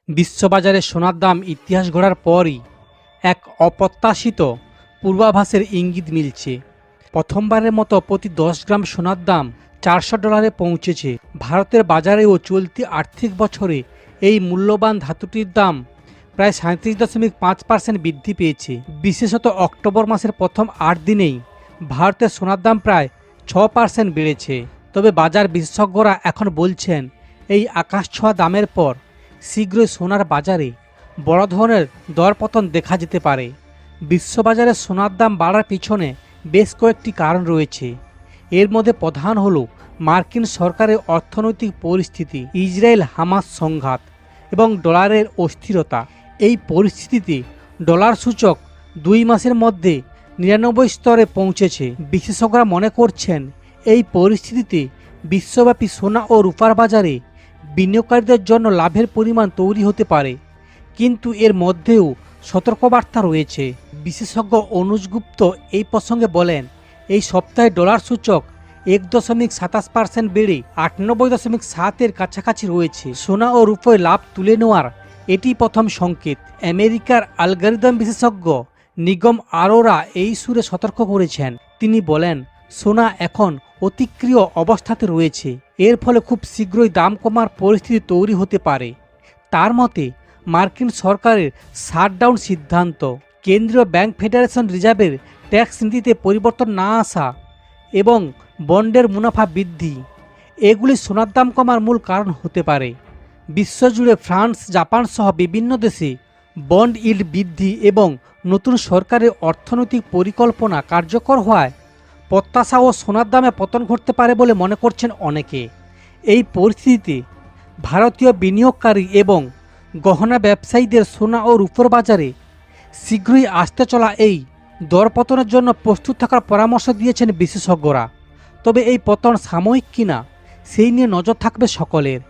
বিশ্ববাজারে সোনার দাম ইতিহাস গড়ার পরই এক অপ্রত্যাশিত পূর্বাভাসের ইঙ্গিত মিলছে। প্রথমবারের মতো প্রতি ১০ গ্রাম সোনার দাম $400 পৌঁছেছে। ভারতের বাজারেও চলতি আর্থিক বছরে এই মূল্যবান ধাতুটির দাম প্রায় 37.৫% বৃদ্ধি পেয়েছে। বিশেষত অক্টোবর মাসের প্রথম ৮ দিনেই ভারতের সোনার দাম প্রায় 6% বেড়েছে। তবে বাজার বিশেষজ্ঞরা এখন বলছেন, এই আকাশছোঁয়া দামের পর শীঘ্রই সোনার বাজারে বড় ধরনের দরপতন দেখা যেতে পারে। বিশ্ববাজারে সোনার দাম বাড়ার পিছনে বেশ কয়েকটি কারণ রয়েছে। এর মধ্যে প্রধান হল মার্কিন সরকারের অর্থনৈতিক পরিস্থিতি, ইসরায়েল হামাস সংঘাত এবং ডলারের অস্থিরতা। এই পরিস্থিতিতে ডলার সূচক 2 মাসের মধ্যে 99 স্তরে পৌঁছেছে। বিশেষজ্ঞরা মনে করছেন, এই পরিস্থিতিতে বিশ্বব্যাপী সোনা ও রূপার বাজারে বিনিয়োগকারীদের জন্য লাভের পরিমাণ তৈরি হতে পারে, কিন্তু এর মধ্যেও সতর্কবার্তা রয়েছে। বিশেষজ্ঞ অনুজ গুপ্ত এই প্রসঙ্গে বলেন, এই সপ্তাহে ডলার সূচক 1.27% বেড়ে 98.7-এর কাছাকাছি রয়েছে। সোনা ও রূপোয় লাভ তুলে নেওয়ার এটি প্রথম সংকেত। আমেরিকার অ্যালগরিদম বিশেষজ্ঞ নিগম আরোরা এই সুরে সতর্ক করেছেন। তিনি বলেন, সোনা এখন অতিক্রিয় অবস্থাতে রয়েছে, এর ফলে খুব শীঘ্রই দাম কমার পরিস্থিতি তৈরি হতে পারে। তার মতে, মার্কিন সরকারের শাটডাউন সিদ্ধান্ত, কেন্দ্রীয় ব্যাংক ফেডারেশন রিজার্ভের ট্যাক্স নীতিতে পরিবর্তন না আসা এবং বন্ডের মুনাফা বৃদ্ধি, এগুলি সোনার দাম কমার মূল কারণ হতে পারে। বিশ্বজুড়ে ফ্রান্স, জাপান সহ বিভিন্ন দেশে বন্ড ইল্ড বৃদ্ধি এবং নতুন সরকারের অর্থনৈতিক পরিকল্পনা কার্যকর হওয়ায় প্রত্যাশা ও সোনার দামে পতন ঘটতে পারে বলে মনে করছেন অনেকে। এই পরিস্থিতিতে ভারতীয় বিনিয়োগকারী এবং গহনা ব্যবসায়ীদের সোনা ও রূপোর বাজারে শীঘ্রই আসতে চলা এই দরপতনের জন্য প্রস্তুত থাকার পরামর্শ দিয়েছেন বিশেষজ্ঞরা। তবে এই পতন সাময়িক কিনা সেই নিয়ে নজর থাকবে সকলের।